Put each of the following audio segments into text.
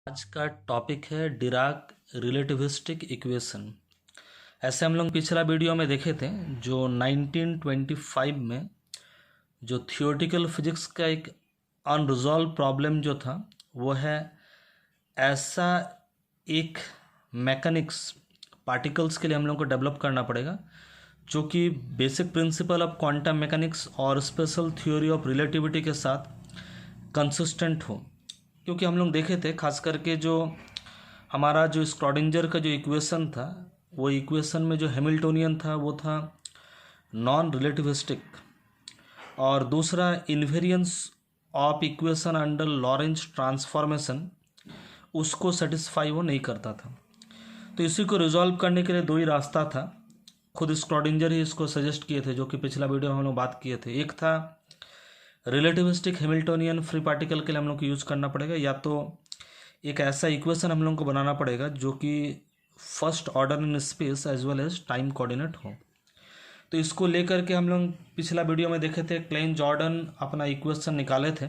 आज का टॉपिक है डिराक रिलेटिविस्टिक इक्वेशन। ऐसे हम लोग पिछला वीडियो में देखे थे जो 1925 में जो थियोरेटिकल फिजिक्स का एक अनरिजॉल्व प्रॉब्लम जो था वो है ऐसा एक मैकेनिक्स पार्टिकल्स के लिए हम लोग को डेवलप करना पड़ेगा जो कि basic principle of quantum mechanics और स्पेशल थ्योरी ऑफ रिलेटिविटी के साथ कंसिस्टेंट हो। क्योंकि हम लोग देखे थे खास करके जो हमारा जो स्क्रॉडिंजर का जो इक्वेशन था वो इक्वेशन में जो हैमिल्टोनियन था वो था नॉन रिलेटिविस्टिक, और दूसरा invariance of equation under Lorentz transformation उसको सेटिस्फाई वो नहीं करता था। तो इसी को रिजॉल्व करने के लिए दो ही रास्ता था, खुद स्क्रॉडिंजर ही इसको सजेस्ट किए थे जो कि पिछला वीडियो में हम लोग बात किए थे। एक था रिलेटिविस्टिक हैमिल्टोनियन फ्री पार्टिकल के लिए हम लोग को यूज़ करना पड़ेगा, या तो एक ऐसा इक्वेशन हम लोग को बनाना पड़ेगा जो कि first order in space as well as time coordinate हो। तो इसको लेकर के हम लोग पिछला वीडियो में देखे थे क्लेन जॉर्डन अपना इक्वेशन निकाले थे,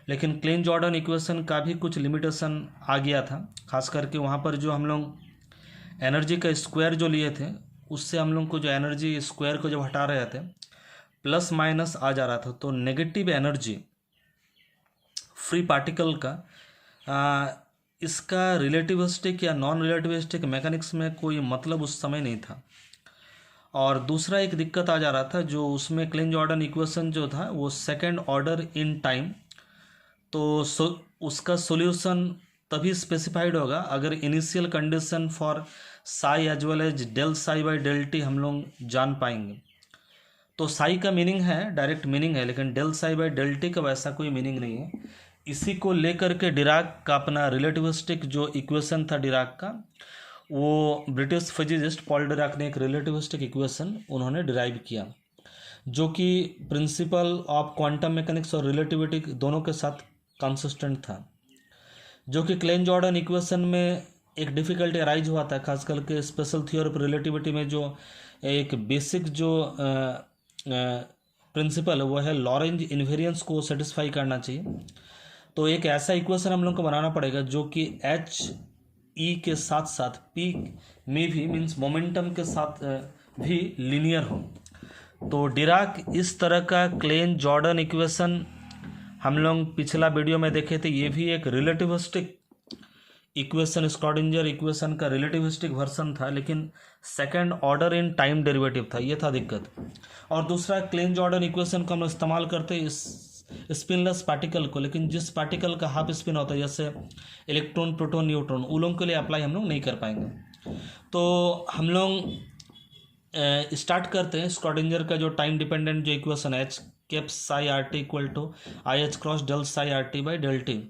लेकिन क्लेन जॉर्डन इक्वेशन का भी कुछ लिमिटेशन आ गया था। खास करके वहाँ पर जो हम लोग एनर्जी का स्क्वायर जो लिए थे उससे हम लोग को जो एनर्जी स्क्वायर को जब हटा रहे थे प्लस माइनस आ जा रहा था, तो नेगेटिव एनर्जी फ्री पार्टिकल का इसका रिलेटिविस्टिक या नॉन रिलेटिविस्टिक मैकेनिक्स में कोई मतलब उस समय नहीं था। और दूसरा एक दिक्कत आ जा रहा था जो उसमें क्लेन जॉर्डन इक्वेशन जो था वो सेकेंड ऑर्डर इन टाइम, तो उसका सॉल्यूशन तभी स्पेसिफाइड होगा अगर initial condition for psi as well as del psi by del T हम लोग जान पाएंगे। तो साई का मीनिंग है डायरेक्ट मीनिंग है, लेकिन del psi by del T का वैसा कोई मीनिंग नहीं है। इसी को लेकर के डिराक का अपना रिलेटिविस्टिक जो इक्वेशन था डिराक का, वो ब्रिटिश फिजिसिस्ट पॉल डिराक ने एक रिलेटिविस्टिक इक्वेशन उन्होंने डिराइव किया जो कि प्रिंसिपल ऑफ क्वांटम मैकेनिक्स और रिलेटिविटी दोनों के साथ कंसिस्टेंट था। जो कि क्लेन जॉर्डन इक्वेशन में एक डिफ़िकल्टी अराइज हुआ था, खास करके स्पेशल थ्योरी ऑफ रिलेटिविटी में जो एक बेसिक जो प्रिंसिपल है वो है लॉरेंज इन्वेरियंस को सेटिस्फाई करना चाहिए। तो एक ऐसा इक्वेशन हम लोग को बनाना पड़ेगा जो कि एच ई के साथ साथ पी में भी मीन्स मोमेंटम के साथ भी लीनियर हो। तो डिराक इस तरह का क्लेन जॉर्डन इक्वेशन हम लोग पिछला वीडियो में देखे थे, ये भी एक रिलेटिविस्टिक इक्वेशन स्क्रॉडिंजर इक्वेशन का रिलेटिविस्टिक वर्सन था, लेकिन second order in time derivative था, ये था दिक्कत। और दूसरा क्लेन जॉर्डन इक्वेशन को हम इस्तेमाल करते इस स्पिनलेस पार्टिकल को, लेकिन जिस पार्टिकल का हाफ स्पिन होता है जैसे इलेक्ट्रॉन प्रोटॉन न्यूट्रॉन, उन लोगों के लिए अप्लाई हम लोग नहीं कर पाएंगे। तो हम लोग स्टार्ट करते हैं स्क्रॉडिंजर का जो टाइम डिपेंडेंट जो इक्वेशन है H cap psi R T equal to I H cross del psi R T by del T.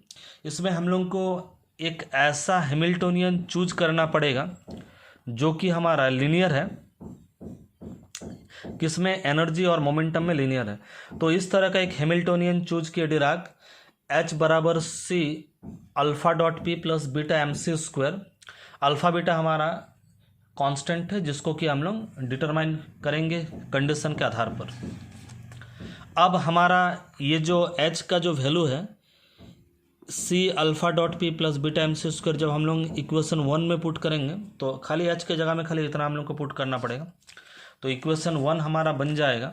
इसमें हम लोग को एक ऐसा हैमिल्टोनियन चूज करना पड़ेगा जो कि हमारा लीनियर है, किसमें एनर्जी और मोमेंटम में लीनियर है। तो इस तरह का एक हैमिल्टोनियन चूज किया डिराक, एच बराबर C alpha dot P plus beta M C square. Alpha beta हमारा कांस्टेंट है जिसको कि हम लोग डिटरमाइन करेंगे कंडीशन के आधार पर। अब हमारा ये जो एच का जो वैल्यू है C alpha dot P plus beta M C square, जब हम लोग इक्वेशन 1 में पुट करेंगे तो खाली एच के जगह में खाली इतना हम लोग को पुट करना पड़ेगा। तो इक्वेशन 1 हमारा बन जाएगा,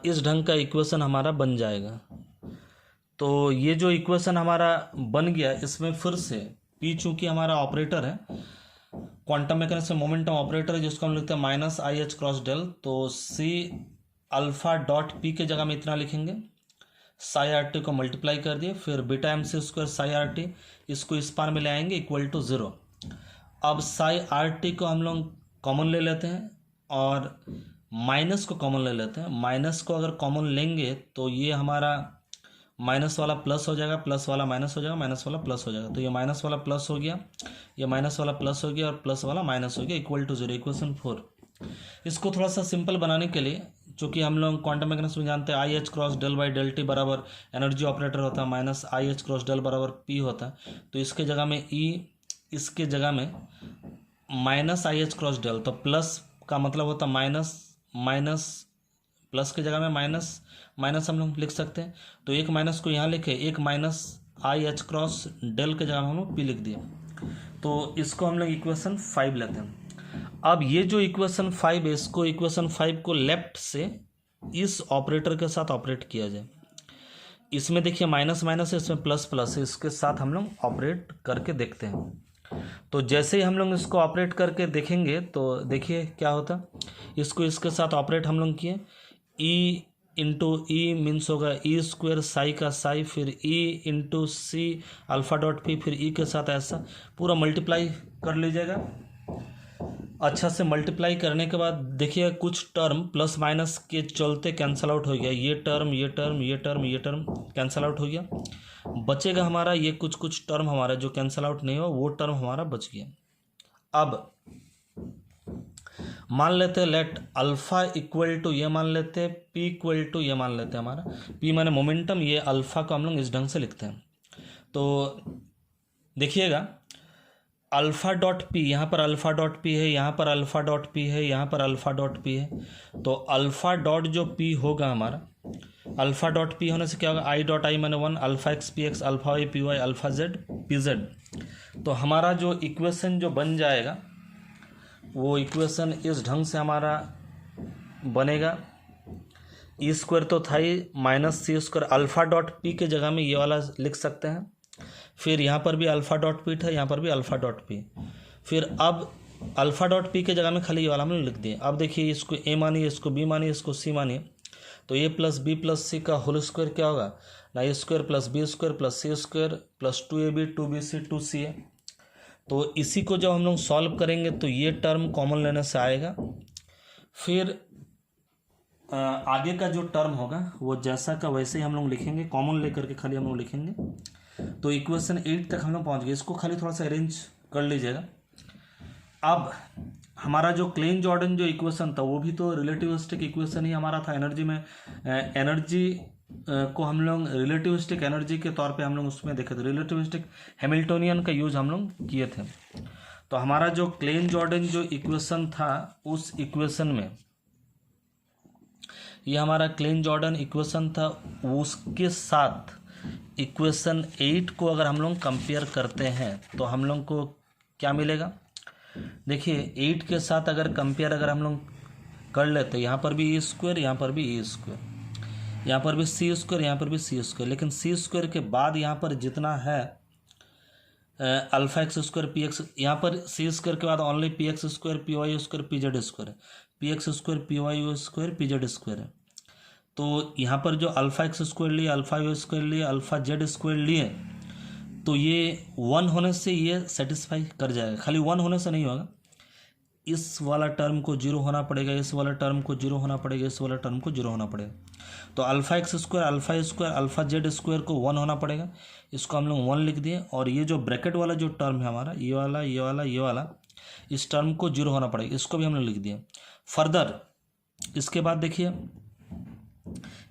इस ढंग का इक्वेशन हमारा बन जाएगा। तो ये जो इक्वेशन हमारा बन गया, इसमें फिर से पी चूँकि हमारा ऑपरेटर है क्वांटम मैकेनिक्स में मोमेंटम ऑपरेटर है जिसको हम लिखते हैं minus I H cross del, तो सी अल्फा डॉट पी के जगह में इतना लिखेंगे, साई आर टी को मल्टीप्लाई कर दिए, फिर beta M C square psi R T इसको इस पार में ले आएंगे इक्वल टू 0। अब साई आर टी को हम लोग कॉमन ले लेते हैं और माइनस को कॉमन ले लेते हैं। माइनस को अगर कॉमन लेंगे तो ये हमारा माइनस वाला प्लस हो जाएगा, प्लस वाला माइनस हो जाएगा, माइनस वाला प्लस हो जाएगा। तो ये माइनस वाला प्लस हो गया, ये माइनस वाला प्लस हो गया और प्लस वाला माइनस हो गया इक्वल टू 0, इक्वेशन 4। इसको थोड़ा सा सिंपल बनाने के लिए, चूँकि हम लोग क्वांटम मैकेनिक्स में जानते हैं I H cross del by del T बराबर एनर्जी ऑपरेटर होता है minus I H cross del बराबर पी होता है, तो इसके जगह में ई, इसके जगह में minus I H cross del, तो प्लस का मतलब होता है माइनस, माइनस प्लस की जगह में माइनस माइनस हम लोग लिख सकते हैं। तो एक माइनस को यहाँ लिखे, एक minus I H cross del के जगह में हम लोग पी लिख दिए। तो इसको हम लोग इक्वेशन 5 लेते हैं। अब ये जो इक्वेशन 5 है, इसको इक्वेशन 5 को लेफ्ट से इस ऑपरेटर के साथ ऑपरेट किया जाए। इसमें देखिए माइनस माइनस है, इसमें प्लस प्लस है, इसके साथ हम लोग ऑपरेट करके देखते हैं। तो जैसे ही हम लोग इसको ऑपरेट करके देखेंगे तो देखिए क्या होता। इसको इसके साथ ऑपरेट हम लोग किए, ई इंटू ई मीन्स होगा ई स्क्वायर साई का साई, फिर E into C alpha dot P, फिर ई के साथ ऐसा पूरा मल्टीप्लाई कर लीजिएगा। अच्छा से मल्टीप्लाई करने के बाद देखिए कुछ टर्म प्लस माइनस के चलते कैंसल आउट हो गया। ये टर्म ये टर्म ये टर्म ये टर्म कैंसल आउट हो गया। बचेगा हमारा ये कुछ टर्म हमारा जो कैंसल आउट नहीं हुआ, वो टर्म हमारा बच गया। अब मान लेते हैं लेट अल्फा इक्वल टू ये मान लेते हैं, पी इक्वल टू ये मान लेते हैं। हमारा पी माने मोमेंटम, ये अल्फा को हम लोग इस ढंग से लिखते हैं। तो देखिएगा अल्फा डॉट पी, यहाँ पर अल्फा डॉट पी है, यहाँ पर अल्फा डॉट पी है, यहाँ पर अल्फा डॉट पी है। तो अल्फा डॉट जो पी होगा हमारा, अल्फा डॉट पी होने से क्या होगा, आई डॉट आई माने 1, alpha X P X, alpha Y P Y, alpha Z P Z. तो हमारा जो इक्वेशन जो बन जाएगा वो इक्वेशन इस ढंग से हमारा बनेगा। ई स्क्वायर तो था ही, माइनस सी स्क्वायर, अल्फा डॉट पी के जगह में ये वाला लिख सकते हैं। फिर यहाँ पर भी अल्फा डॉट पी था, यहाँ पर भी अल्फा डॉट पी। फिर अब अल्फा डॉट पी के जगह में खाली ये वाला हमने लिख दिए। अब देखिए इसको ए मानिए, इसको बी मानिए, इसको सी मानिए। तो A plus B plus C का होल स्क्वायर क्या होगा, ना A square plus B square plus C square plus 2ab 2bc 2ca। तो इसी को जब हम लोग सॉल्व करेंगे तो ये टर्म कॉमन लेने से आएगा। फिर आगे का जो टर्म होगा वो जैसा का वैसे ही हम लोग लिखेंगे, कॉमन लेकर के खाली हम लोग लिखेंगे। तो इक्वेशन 8 तक हम लोग पहुँच गए। इसको खाली थोड़ा सा अरेंज कर लीजिएगा। अब हमारा जो क्लेन जॉर्डन जो इक्वेशन था वो भी तो रिलेटिविस्टिक इक्वेशन ही हमारा था। एनर्जी में एनर्जी को हम लोग रिलेटिविस्टिक एनर्जी के तौर पे हम लोग उसमें देखे थे, रिलेटिविस्टिक हैमिल्टोनियन का यूज हम लोग किए थे। तो हमारा जो क्लेन जॉर्डन जो इक्वेशन था उस इक्वेशन में ये हमारा क्लेन जॉर्डन इक्वेशन था, उसके साथ इक्वेशन 8 को अगर हम लोग कंपेयर करते हैं तो हम लोग को क्या मिलेगा। देखिए 8 के साथ अगर कंपेयर अगर हम लोग कर लेते, यहाँ पर भी ए स्क्वायर, यहाँ पर भी ए स्क्वायर, यहाँ पर भी सी स्क्वायर, यहाँ पर भी सी स्क्वायर, लेकिन सी स्क्वायर के बाद यहाँ पर जितना है alpha X square P X, यहाँ पर सी स्क्वायर के बाद only P X square P Y square P Z square, P X square P Y square P Z square है। तो यहाँ पर जो अल्फा एक्स स्क्वायर लिए, अल्फा वाई स्क्वायर लिए, अल्फा जेड स्क्वायर लिए, तो ये 1 होने से ये सेटिस्फाई कर जाएगा। खाली 1 होने से नहीं होगा, इस वाला टर्म को 0 होना पड़ेगा, इस वाला टर्म को 0 होना पड़ेगा, इस वाला टर्म को 0 होना पड़ेगा। तो alpha X square alpha square alpha Z square को 1 होना पड़ेगा। इसको हम लोग 1 लिख दिए। और ये जो ब्रैकेट वाला जो टर्म है हमारा, ये वाला ये वाला ये वाला, इस टर्म को 0 होना पड़ेगा, इसको भी हम लोग लिख दिए। फर्दर इसके बाद देखिए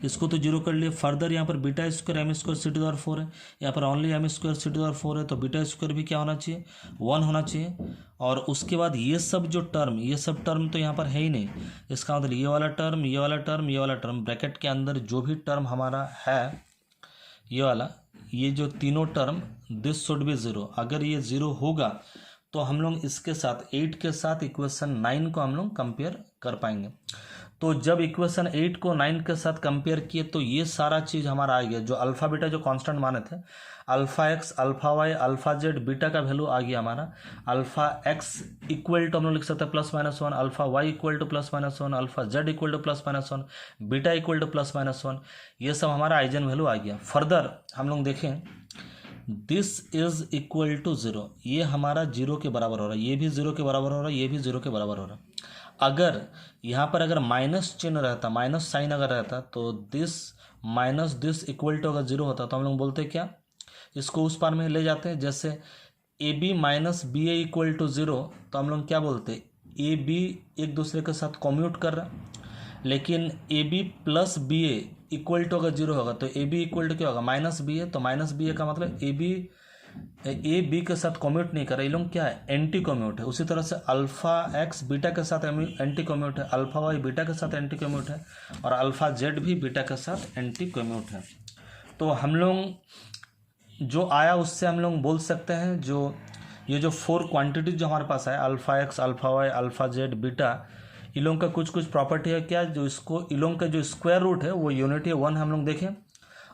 इसको तो 0 कर लिए। फर्दर यहाँ पर beta square M square C to the power 4 है, यहाँ पर only M square C to the power 4 है, तो बीटा स्क्वायर भी क्या होना चाहिए, 1 होना चाहिए। और उसके बाद ये सब जो टर्म, ये सब टर्म तो यहाँ पर है ही नहीं। इसका मतलब ये वाला टर्म ये वाला टर्म ये वाला टर्म, ब्रैकेट के अंदर जो भी टर्म हमारा है ये वाला, ये जो तीनों टर्म, दिस शुड बी 0। अगर ये 0 होगा तो हम लोग इसके साथ 8 के साथ इक्वेशन 9 को हम लोग कंपेयर कर पाएंगे। तो जब इक्वेशन 8 को 9 के साथ कंपेयर किए तो ये सारा चीज़ हमारा आ गया। जो अल्फ़ा बीटा जो कांस्टेंट माने थे, alpha X alpha Y alpha Z, beta का वैल्यू आ गया हमारा। अल्फ़ा एक्स इक्वल टू हम लोग लिख सकते हैं +-1, alpha Y equal to +-1, alpha Z equal to +-1, beta equal to +-1, ये सब हमारा आइजन वैल्यू आ गया। फर्दर हम लोग देखें, दिस इज इक्वल टू 0, ये हमारा 0 के बराबर हो रहा है, ये भी 0 के बराबर हो रहा है, ये भी 0 के बराबर हो रहा है। अगर यहाँ पर अगर माइनस चिन्ह रहता, माइनस साइन अगर रहता, तो this minus this equal to अगर 0 होता तो हम लोग बोलते क्या, इसको उस पार में ले जाते हैं। जैसे A B minus B A equal to 0, तो हम लोग क्या बोलते, ए बी एक दूसरे के साथ कॉम्यूट कर रहा। लेकिन A B plus B A equal to अगर 0 होगा तो ए बी इक्वल टू क्या होगा, माइनस बी ए। तो माइनस बी ए का मतलब ए बी के साथ कॉम्यूट नहीं कर रहा, ये लोग क्या है, एंटी कॉम्यूट है। उसी तरह से अल्फा एक्स बीटा के साथ एंटी कॉम्यूट है, अल्फा वाई बीटा के साथ एंटी कॉम्यूट है, और अल्फा जेड भी बीटा के साथ एंटी कॉम्यूट है। तो हम लोग जो आया उससे हम लोग बोल सकते हैं जो ये जो 4 क्वांटिटीज जो हमारे पास है alpha X, alpha Y, alpha Z, beta, इन लोगों का कुछ कुछ प्रॉपर्टी है क्या, जो इसको इन लोगों का जो स्क्वायर रूट है वो यूनिटी 1 हम लोग देखें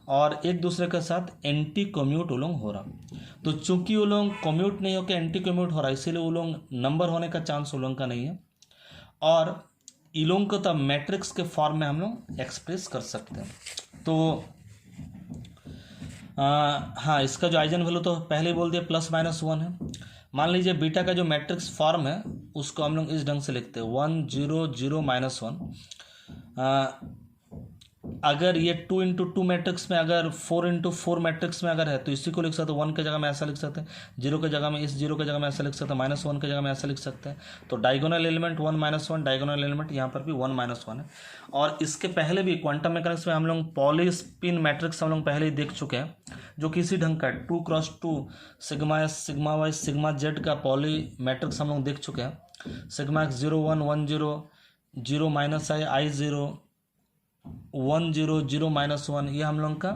और एक दूसरे के साथ एंटी कम्यूट वो लोग हो रहा। तो चूंकि वो लोग कम्यूट नहीं होकर एंटी कम्यूट हो रहा, इसीलिए वो लोग नंबर होने का चांस वो लोगों का नहीं है और इन लोगों को तब मैट्रिक्स के फॉर्म में हम लोग एक्सप्रेस कर सकते हैं। तो हाँ, इसका जो आइजन वैल्यू तो पहले ही बोल दिया ±1 है। मान लीजिए बीटा का जो मैट्रिक्स फॉर्म है उसको हम लोग इस ढंग से लिखते हैं 1 0 0 -1। अगर ये 2 × 2 मैट्रिक्स में अगर 4 × 4 मैट्रिक्स में अगर है तो इसी को लिख सकते हैं 1 के जगह में ऐसा लिख सकते हैं, 0 के जगह में इस 0 के जगह में ऐसा लिख सकते हैं, -1 के जगह में ऐसा लिख सकते हैं। तो डायगोनल एलिमेंट 1 -1, डायगोनल एलिमेंट यहाँ पर भी 1 -1 है। और इसके पहले भी क्वांटम मैकेनिक्स में हम लोग पॉलीस्पिन मैट्रिक्स हम लोग पहले ही देख चुके हैं जो किसी ढंग का 2 × 2 sigma X, sigma Y, sigma Z का पॉली मैट्रिक्स हम लोग देख चुके हैं। सिग्मा एक्स 0 1 1 0 0 -i 0 1 0 0 -1, ये हम लोग का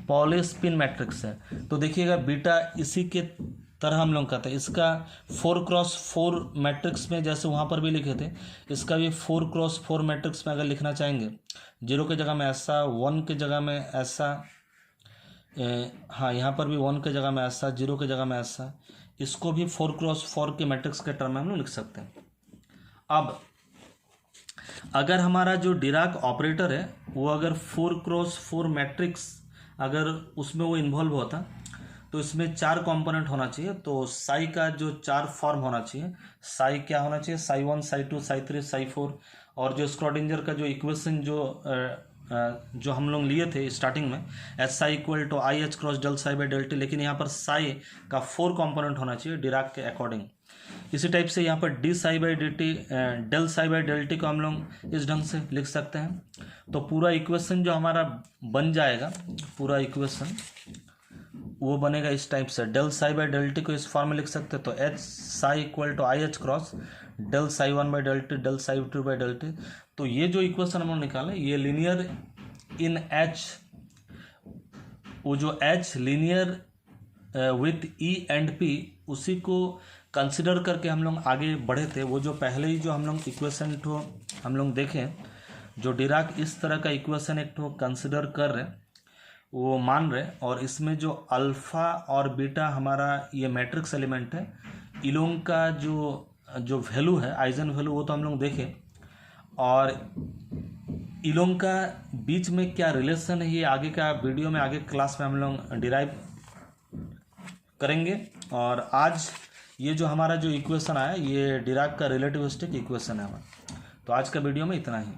पॉलीस्पिन मैट्रिक्स है। तो देखिएगा बीटा इसी के तरह हम लोग कहते हैं, इसका 4 × 4 मैट्रिक्स में जैसे वहाँ पर भी लिखे थे, इसका भी 4 × 4 मैट्रिक्स में अगर लिखना चाहेंगे 0 के जगह में ऐसा, 1 के जगह में ऐसा, हाँ यहाँ पर भी 1 के जगह में ऐसा, 0 के जगह में ऐसा, इसको भी 4 × 4 के मैट्रिक्स के टर्म में हम लोग लिख सकते हैं। अब अगर हमारा जो डिराक ऑपरेटर है वो अगर 4 × 4 मैट्रिक्स अगर उसमें वो इन्वॉल्व होता तो इसमें 4 कंपोनेंट होना चाहिए। तो साई का जो 4 फॉर्म होना चाहिए, साई क्या होना चाहिए, साई 1, साई 2, साई 3, साई 4, और जो स्क्रॉडिंजर का जो इक्वेशन जो हम लोग लिए थे स्टार्टिंग में SI = IH × del psi / del t, लेकिन यहाँ पर साई का 4 कंपोनेंट होना चाहिए डिराक के अकॉर्डिंग। इसी टाइप से यहाँ पर d psi / dt, del psi / del t को हम लोग इस ढंग से लिख सकते हैं। तो पूरा इक्वेशन जो हमारा बन जाएगा, पूरा इक्वेशन वो बनेगा इस टाइप से, del psi / del t को इस फॉर्म में लिख सकते हैं। तो h psi = IH × del psi 1 / del t, del psi 2 / del t। तो ये जो इक्वेशन हम लोग निकाले ये लीनियर इन h, वो जो h linear with E and P, उसी को कंसिडर करके हम लोग आगे बढ़े थे। वो जो पहले ही जो हम लोग इक्वेशन तो हम लोग देखें, जो डिराक इस तरह का इक्वेशन एक तो कंसिडर कर रहे, वो मान रहे, और इसमें जो अल्फ़ा और बीटा हमारा ये मैट्रिक्स एलिमेंट है, इन लोगों का जो वैल्यू है, आइजन वैल्यू, वो तो हम लोग देखें, और इन लोगों का बीच में क्या रिलेशन है ये आगे का वीडियो में, आगे क्लास में हम लोग डिराइव करेंगे। और आज ये जो हमारा जो इक्वेशन आया ये डिराक का रिलेटिविस्टिक इक्वेशन है हमारा। तो आज का वीडियो में इतना ही।